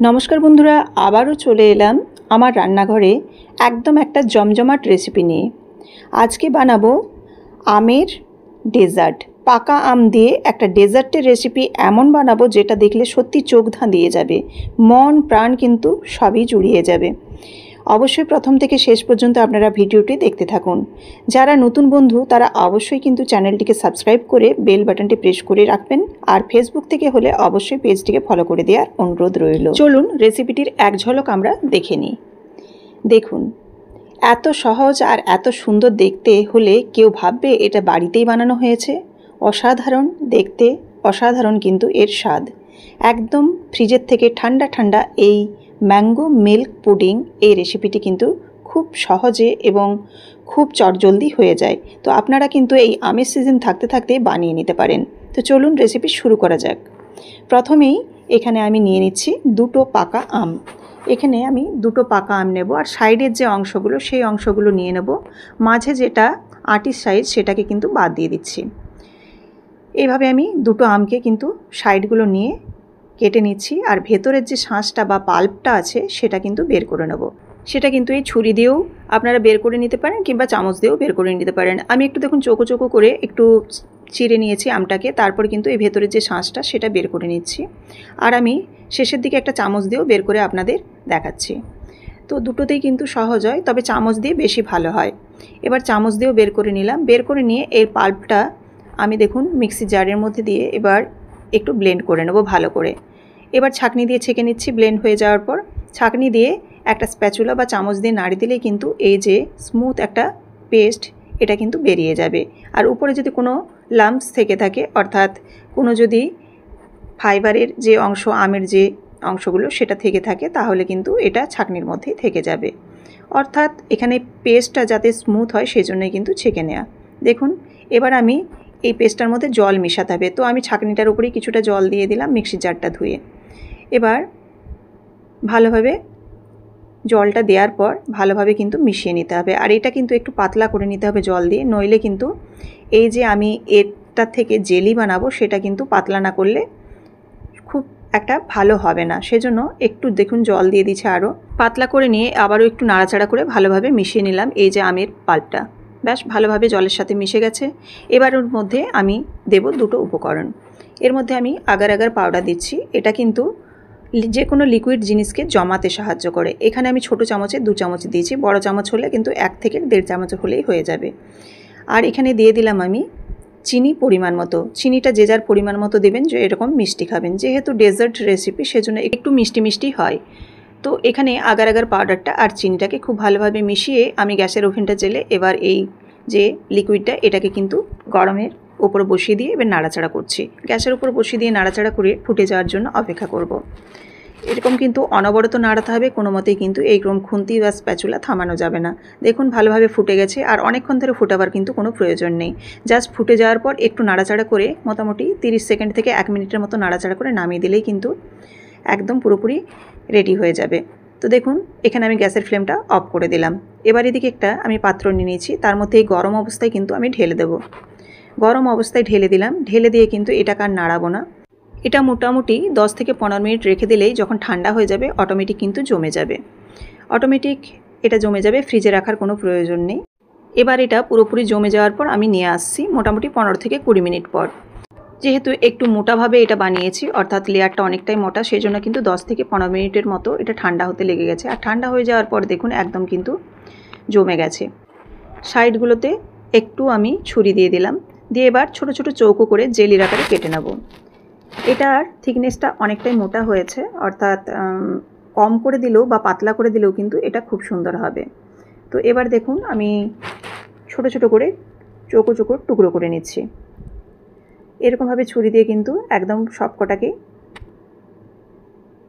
নমস্কার বন্ধুরা, আবারও চলে এলাম আমার রান্নাঘরে একদম একটা জমজমাট রেসিপি নিয়ে। আজকে বানাবো আমের ডেজার্ট। পাকা আম দিয়ে একটা ডেজার্টের রেসিপি এমন বানাবো যেটা দেখলে সত্যি চোখ ধাঁধিয়ে যাবে, মন প্রাণ কিন্তু সবই জুড়িয়ে যাবে। অবশ্যই প্রথম থেকে শেষ পর্যন্ত আপনারা ভিডিওটি দেখতে থাকুন। যারা নতুন বন্ধু তারা অবশ্যই কিন্তু চ্যানেলটিকে সাবস্ক্রাইব করে বেল বাটনটি প্রেস করে রাখবেন, আর ফেসবুক থেকে হলে অবশ্যই পেজটিকে ফলো করে দেওয়ার অনুরোধ রইল। চলুন রেসিপিটির এক ঝলক আমরা দেখে নিই। দেখুন, এত সহজ আর এত সুন্দর দেখতে হলে কেউ ভাববে এটা বাড়িতেই বানানো হয়েছে। অসাধারণ দেখতে, অসাধারণ কিন্তু এর স্বাদ। একদম ফ্রিজের থেকে ঠান্ডা ঠান্ডা এই ম্যাঙ্গো মিল্ক পুডিং এই রেসিপিটি কিন্তু খুব সহজে এবং খুব চটজলদি হয়ে যায়। তো আপনারা কিন্তু এই আমের সিজন থাকতে থাকতে বানিয়ে নিতে পারেন। তো চলুন রেসিপি শুরু করা যাক। প্রথমেই এখানে আমি নিয়ে নিচ্ছি দুটো পাকা আম। এখানে আমি দুটো পাকা আম নেব, আর সাইডের যে অংশগুলো সেই অংশগুলো নিয়ে নেব। মাঝে যেটা আটির সাইজ সেটাকে কিন্তু বাদ দিয়ে দিচ্ছি। এইভাবে আমি দুটো আমকে কিন্তু সাইডগুলো নিয়ে কেটে নিচ্ছি, আর ভেতরের যে শাঁসটা বা পাল্পটা আছে সেটা কিন্তু বের করে নেব। সেটা কিন্তু এই ছুরি দিয়েও আপনারা বের করে নিতে পারেন, কিংবা চামচ দিয়েও বের করে নিতে পারেন। আমি একটু দেখুন চোখো চোখো করে একটু চিড়ে নিয়েছি আমটাকে, তারপর কিন্তু এই ভেতরের যে শাঁসটা সেটা বের করে নিচ্ছি। আর আমি শেষের দিকে একটা চামচ দিয়েও বের করে আপনাদের দেখাচ্ছি। তো দুটোতেই কিন্তু সহজ হয়, তবে চামচ দিয়ে বেশি ভালো হয়। এবার চামচ দিয়েও বের করে নিলাম। বের করে নিয়ে এর পাল্পটা আমি দেখুন মিক্সি জারের মধ্যে দিয়ে এবার একটু ব্লেন্ড করে নেব ভালো করে। এবার ছাঁকনি দিয়ে ছেঁকে নিচ্ছি। ব্লেন্ড হয়ে যাওয়ার পর ছাঁকনি দিয়ে একটা স্প্যাচুলা বা চামচ দিয়ে নাড়ি দিলেই কিন্তু এই যে স্মুথ একটা পেস্ট এটা কিন্তু বেরিয়ে যাবে। আর উপরে যদি কোনো লাম্পস থেকে থাকে, অর্থাৎ কোনো যদি ফাইবারের যে অংশ, আমের যে অংশগুলো সেটা থেকে থাকে, তাহলে কিন্তু এটা ছাঁকনির মধ্যেই থেকে যাবে। অর্থাৎ এখানে পেস্টটা যাতে স্মুথ হয় সেই জন্যই কিন্তু ছেঁকে নেওয়া। দেখুন, এবার আমি এই পেস্টটার মধ্যে জল মেশাতে হবে। তো আমি ছাঁকনিটার উপরেই কিছুটা জল দিয়ে দিলাম মিক্সির জারটা ধুয়ে। এবার ভালোভাবে জলটা দেওয়ার পর ভালোভাবে কিন্তু মিশিয়ে নিতে হবে। আর এটা কিন্তু একটু পাতলা করে নিতে হবে জল দিয়ে, নইলে কিন্তু এই যে আমি এটার থেকে জেলি বানাবো সেটা কিন্তু পাতলা না করলে খুব একটা ভালো হবে না। সেজন্য একটু দেখুন জল দিয়ে দিচ্ছে, আরও পাতলা করে নিয়ে আবারও একটু নাড়াচাড়া করে ভালোভাবে মিশিয়ে নিলাম এই যে আমের পাল্পটা। ব্যাস ভালোভাবে জলের সাথে মিশে গেছে। এবার ওর মধ্যে আমি দেব দুটো উপকরণ। এর মধ্যে আমি আগার আগার পাউডার দিচ্ছি। এটা কিন্তু যে কোনো লিকুইড জিনিসকে জমাতে সাহায্য করে। এখানে আমি ছোটো চামচে 2 চামচ দিয়েছি, বড় চামচ হলে কিন্তু 1 থেকে 1.5 চামচ হলেই হয়ে যাবে। আর এখানে দিয়ে দিলাম আমি চিনি পরিমাণ মতো। চিনিটা যে যার পরিমাণ মতো দেবেন, যে এরকম মিষ্টি খাবেন। যেহেতু ডেজার্ট রেসিপি সেজন্য একটু মিষ্টি মিষ্টি হয়। তো এখানে আগার আগার পাউডারটা আর চিনিটাকে খুব ভালোভাবে মিশিয়ে আমি গ্যাসের ওভেনটা জ্বেলে এবার এই যে লিকুইডটা এটাকে কিন্তু গরমের উপর বসিয়ে দিয়ে এবার নাড়াচাড়া করছি। গ্যাসের উপর বসিয়ে দিয়ে নাড়াচাড়া করে ফুটে যাওয়ার জন্য অপেক্ষা করব। এরকম কিন্তু অনবরত নাড়াতে হবে, কোনো মতেই কিন্তু এইরকম খুন্তি বা স্প্যাচুলা থামানো যাবে না। দেখুন ভালোভাবে ফুটে গেছে, আর অনেকক্ষণ ধরে ফুটাবার কিন্তু কোনো প্রয়োজন নেই। জাস্ট ফুটে যাওয়ার পর একটু নাড়াচাড়া করে মোটামুটি 30 সেকেন্ড থেকে 1 মিনিটের মতো নাড়াচাড়া করে নামিয়ে দিলেই কিন্তু একদম পুরোপুরি রেডি হয়ে যাবে। তো দেখুন এখানে আমি গ্যাসের ফ্লেমটা অফ করে দিলাম। এবার এদিকে একটা আমি পাত্র নিয়ে নিয়েছি, তার মধ্যে এই গরম অবস্থায় কিন্তু আমি ঢেলে দেবো। গরম অবস্থায় ঢেলে দিলাম। ঢেলে দিয়ে কিন্তু এটাকে আর নাড়াবো না। এটা মোটামুটি 10 থেকে 15 মিনিট রেখে দিলেই যখন ঠান্ডা হয়ে যাবে অটোমেটিক কিন্তু জমে যাবে। অটোমেটিক এটা জমে যাবে, ফ্রিজে রাখার কোনো প্রয়োজন নেই। এবার এটা পুরোপুরি জমে যাওয়ার পর আমি নিয়ে আসছি মোটামুটি 15 থেকে 20 মিনিট পর। যেহেতু একটু মোটাভাবে এটা বানিয়েছি, অর্থাৎ লেয়ারটা অনেকটাই মোটা, সেই জন্য কিন্তু 10 থেকে 15 মিনিটের মতো এটা ঠান্ডা হতে লেগে গেছে। আর ঠান্ডা হয়ে যাওয়ার পর দেখুন একদম কিন্তু জমে গেছে। সাইডগুলোতে একটু আমি ছুরি দিয়ে দিলাম, দিয়ে এবার ছোট ছোট চৌকো করে জেলির আকারে কেটে নেব। এটার থিকনেসটা অনেকটাই মোটা হয়েছে, অর্থাৎ কম করে দিলেও বা পাতলা করে দিলেও কিন্তু এটা খুব সুন্দর হবে। তো এবার দেখুন আমি ছোট ছোট করে চৌকো চৌকো টুকরো করে নিচ্ছি। এরকমভাবে ছুরি দিয়ে কিন্তু একদম সবকটাকেই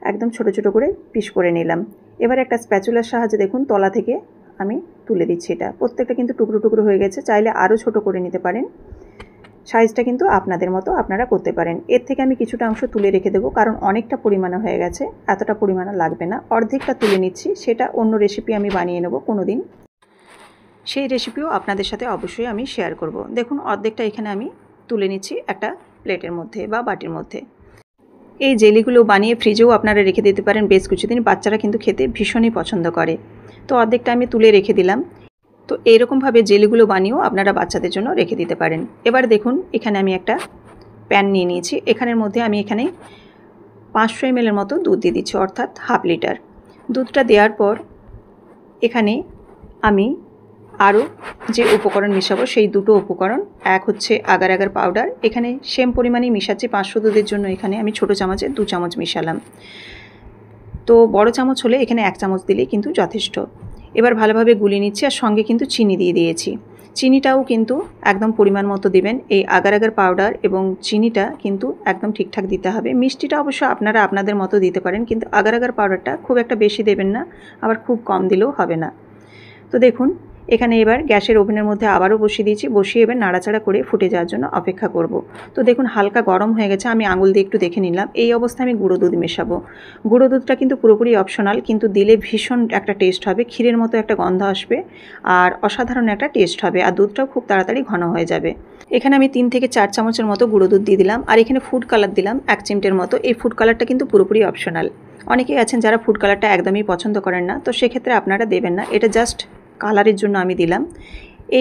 একদম ছোট ছোট করে পিস করে নিলাম। এবার একটা স্প্যাচুলার সাহায্যে দেখুন তলা থেকে আমি তুলে দিচ্ছি। এটা প্রত্যেকটা কিন্তু টুকরো টুকরো হয়ে গেছে। চাইলে আরও ছোট করে নিতে পারেন। সাইজটা কিন্তু আপনাদের মতো আপনারা করতে পারেন। এর থেকে আমি কিছুটা অংশ তুলে রেখে দেবো, কারণ অনেকটা পরিমাণে হয়ে গেছে, এতটা পরিমাণে লাগবে না। অর্ধেকটা তুলে নিচ্ছি, সেটা অন্য রেসিপি আমি বানিয়ে নেব কোনো দিন। সেই রেসিপিও আপনাদের সাথে অবশ্যই আমি শেয়ার করব। দেখুন অর্ধেকটা এখানে আমি তুলে নিচ্ছি একটা প্লেটের মধ্যে বা বাটির মধ্যে। এই জেলিগুলো বানিয়ে ফ্রিজেও আপনারা রেখে দিতে পারেন বেশ কিছুদিন। বাচ্চারা কিন্তু খেতে ভীষণই পছন্দ করে। তো অর্ধেকটা আমি তুলে রেখে দিলাম। তো এইরকমভাবে জেলিগুলো বানিয়েও আপনারা বাচ্চাদের জন্য রেখে দিতে পারেন। এবার দেখুন এখানে আমি একটা প্যান নিয়ে নিয়েছি। এখানের মধ্যে আমি এখানে 500 ml এর মতো দুধ দিয়ে দিচ্ছি, অর্থাৎ হাফ লিটার। দুধটা দেওয়ার পর এখানে আমি আরও যে উপকরণ মেশাবো সেই দুটো উপকরণ, এক হচ্ছে আগার আগার পাউডার। এখানে সেম পরিমাণেই মেশাচ্ছি। 500 দুধের জন্য এখানে আমি ছোটো চামচে 2 চামচ মেশালাম। তো বড় চামচ হলে এখানে 1 চামচ দিলেই কিন্তু যথেষ্ট। এবার ভালোভাবে গুলিয়ে নিচ্ছি, আর সঙ্গে কিন্তু চিনি দিয়ে দিয়েছি। চিনিটাও কিন্তু একদম পরিমাণ মতো দিবেন। এই আগার আগার পাউডার এবং চিনিটা কিন্তু একদম ঠিকঠাক দিতে হবে। মিষ্টিটা অবশ্য আপনারা আপনাদের মতো দিতে পারেন, কিন্তু আগার আগার পাউডারটা খুব একটা বেশি দেবেন না, আবার খুব কম দিলেও হবে না। তো দেখুন এখানে এবার গ্যাসের ওভেনের মধ্যে আবারও বসিয়ে দিয়েছি। বসিয়ে এবার নাড়াচাড়া করে ফুটে যাওয়ার জন্য অপেক্ষা করব। তো দেখুন হালকা গরম হয়ে গেছে। আমি আঙুল দিয়ে একটু দেখে নিলাম। এই অবস্থায় আমি গুঁড়ো দুধ মেশাবো। গুঁড়ো দুধটা কিন্তু পুরোপুরি অপশনাল, কিন্তু দিলে ভীষণ একটা টেস্ট হবে। ক্ষীরের মতো একটা গন্ধ আসবে আর অসাধারণ একটা টেস্ট হবে, আর দুধটাও খুব তাড়াতাড়ি ঘন হয়ে যাবে। এখানে আমি 3 থেকে 4 চামচের মতো গুঁড়ো দুধ দিয়ে দিলাম, আর এখানে ফুড কালার দিলাম 1 চিমটের মতো। এই ফুড কালারটা কিন্তু পুরোপুরি অপশনাল। অনেকেই আছেন যারা ফুড কালারটা একদমই পছন্দ করেন না, তো সেক্ষেত্রে আপনারা দেবেন না। এটা জাস্ট কালারের জন্য আমি দিলাম।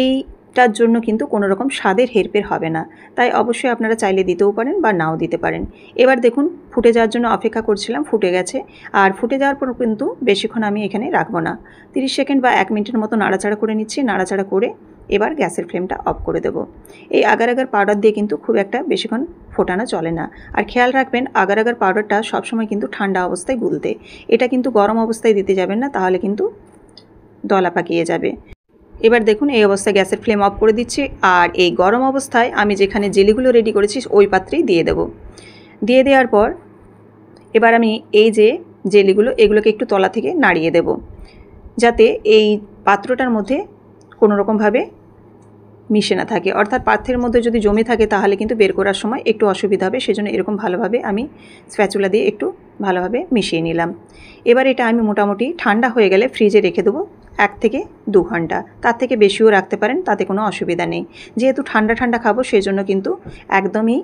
এইটার জন্য কিন্তু কোনো রকম স্বাদের হেরফের হবে না, তাই অবশ্যই আপনারা চাইলে দিতেও পারেন বা নাও দিতে পারেন। এবার দেখুন ফুটে যাওয়ার জন্য অপেক্ষা করছিলাম, ফুটে গেছে। আর ফুটে যাওয়ার পর কিন্তু বেশিক্ষণ আমি এখানে রাখবো না। 30 সেকেন্ড বা 1 মিনিটের মতো নাড়াচাড়া করে নিচ্ছি। নাড়াচাড়া করে এবার গ্যাসের ফ্লেমটা অফ করে দেব। এই আগার আগার পাউডার দিয়ে কিন্তু খুব একটা বেশিক্ষণ ফোটানো চলে না। আর খেয়াল রাখবেন আগার আগার পাউডারটা সবসময় কিন্তু ঠান্ডা অবস্থায় গুলতে। এটা কিন্তু গরম অবস্থায় দিতে যাবেন না, তাহলে কিন্তু দলা পাকিয়ে যাবে। এবার দেখুন এই অবস্থায় গ্যাসের ফ্লেম অফ করে দিচ্ছি, আর এই গরম অবস্থায় আমি যেখানে জেলিগুলো রেডি করেছি ওই পাত্রেই দিয়ে দেব। দিয়ে দেওয়ার পর এবার আমি এই যে জেলিগুলো এগুলোকে একটু তলা থেকে নাড়িয়ে দেব, যাতে এই পাত্রটার মধ্যে কোনো রকমভাবে মিশে না থাকে। অর্থাৎ পাত্রের মধ্যে যদি জমে থাকে তাহলে কিন্তু বের করার সময় একটু অসুবিধা হবে। সেজন্য এরকম ভালোভাবে আমি স্প্যাচুলা দিয়ে একটু ভালোভাবে মিশিয়ে নিলাম। এবার এটা আমি মোটামুটি ঠান্ডা হয়ে গেলে ফ্রিজে রেখে দেবো 1 থেকে 2 ঘন্টা। তার থেকে বেশিও রাখতে পারেন, তাতে কোনো অসুবিধা নেই। যেহেতু ঠান্ডা ঠান্ডা খাবো সেজন্য কিন্তু একদমই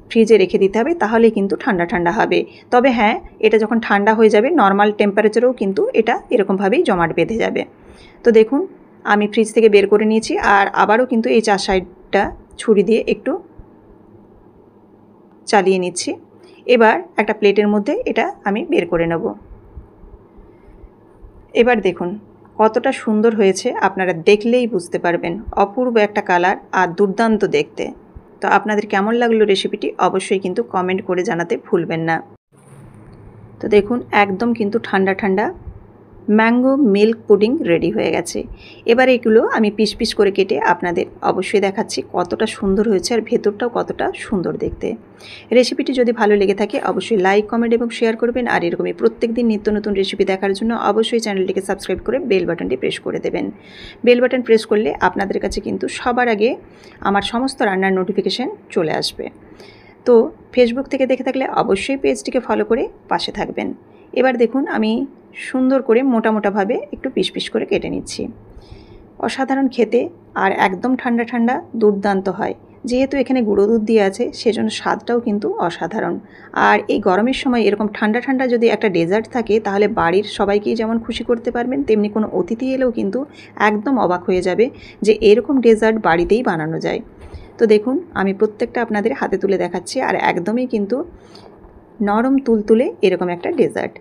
ফ্রিজে রেখে দিতে হবে, তাহলেই কিন্তু ঠান্ডা ঠান্ডা হবে। তবে হ্যাঁ, এটা যখন ঠান্ডা হয়ে যাবে নর্মাল টেম্পারেচারেও কিন্তু এটা এরকমভাবেই জমাট বেঁধে যাবে। তো দেখুন আমি ফ্রিজ থেকে বের করে নিয়েছি, আর আবারও কিন্তু এই 4 সাইডটা ছুরি দিয়ে একটু চালিয়ে নিচ্ছি। এবার একটা প্লেটের মধ্যে এটা আমি বের করে নেব। এবার দেখুন কতটা সুন্দর হয়েছে, আপনারা দেখলেই বুঝতে পারবেন। অপূর্ব একটা কালার আর দুর্দান্ত দেখতে। তো আপনাদের কেমন লাগলো রেসিপিটি অবশ্যই কিন্তু কমেন্ট করে জানাতে ভুলবেন না। তো দেখুন একদম কিন্তু ঠান্ডা ঠান্ডা ম্যাঙ্গো মিল্ক পুডিং রেডি হয়ে গেছে। এবার এগুলো আমি পিস পিস করে কেটে আপনাদের অবশ্যই দেখাচ্ছি কতটা সুন্দর হয়েছে, আর ভেতরটাও কতটা সুন্দর দেখতে। রেসিপিটি যদি ভালো লেগে থাকে অবশ্যই লাইক, কমেন্ট এবং শেয়ার করবেন। আর এরকমই প্রত্যেকদিন নিত্য নতুন রেসিপি দেখার জন্য অবশ্যই চ্যানেলটিকে সাবস্ক্রাইব করে বেল বাটনটি প্রেস করে দেবেন। বেল বাটন প্রেস করলে আপনাদের কাছে কিন্তু সবার আগে আমার সমস্ত রান্নার নোটিফিকেশান চলে আসবে। তো ফেসবুক থেকে দেখে থাকলে অবশ্যই পেজটিকে ফলো করে পাশে থাকবেন। এবার দেখুন আমি সুন্দর করে মোটা মোটাভাবে একটু পিস পিস করে কেটে নিচ্ছি। অসাধারণ খেতে, আর একদম ঠান্ডা ঠান্ডা দুর্দান্ত হয়। যেহেতু এখানে গুঁড়ো দুধ দিয়ে আছে সেজন্য স্বাদটাও কিন্তু অসাধারণ। আর এই গরমের সময় এরকম ঠান্ডা ঠান্ডা যদি একটা ডেজার্ট থাকে তাহলে বাড়ির সবাইকেই যেমন খুশি করতে পারবেন, তেমনি কোনো অতিথি এলেও কিন্তু একদম অবাক হয়ে যাবে যে এরকম ডেজার্ট বাড়িতেই বানানো যায়। তো দেখুন আমি প্রত্যেকটা আপনাদের হাতে তুলে দেখাচ্ছি, আর একদমই কিন্তু নরম তুলতুলে এরকম একটা ডেজার্ট।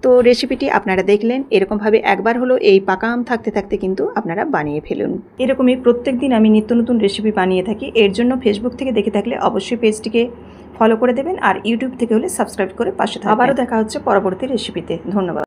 তো রেসিপিটি আপনারা দেখলেন, এরকমভাবে একবার হলো এই পাকা আম থাকতে থাকতে কিন্তু আপনারা বানিয়ে ফেলুন। এরকমই প্রত্যেক দিন আমি নিত্য নতুন রেসিপি বানিয়ে থাকি। এর জন্য ফেসবুক থেকে দেখে থাকলে অবশ্যই পেজটিকে ফলো করে দেবেন, আর ইউটিউব থেকে হলে সাবস্ক্রাইব করে পাশে থাকবেন। আবারও দেখা হচ্ছে পরবর্তী রেসিপিতে। ধন্যবাদ।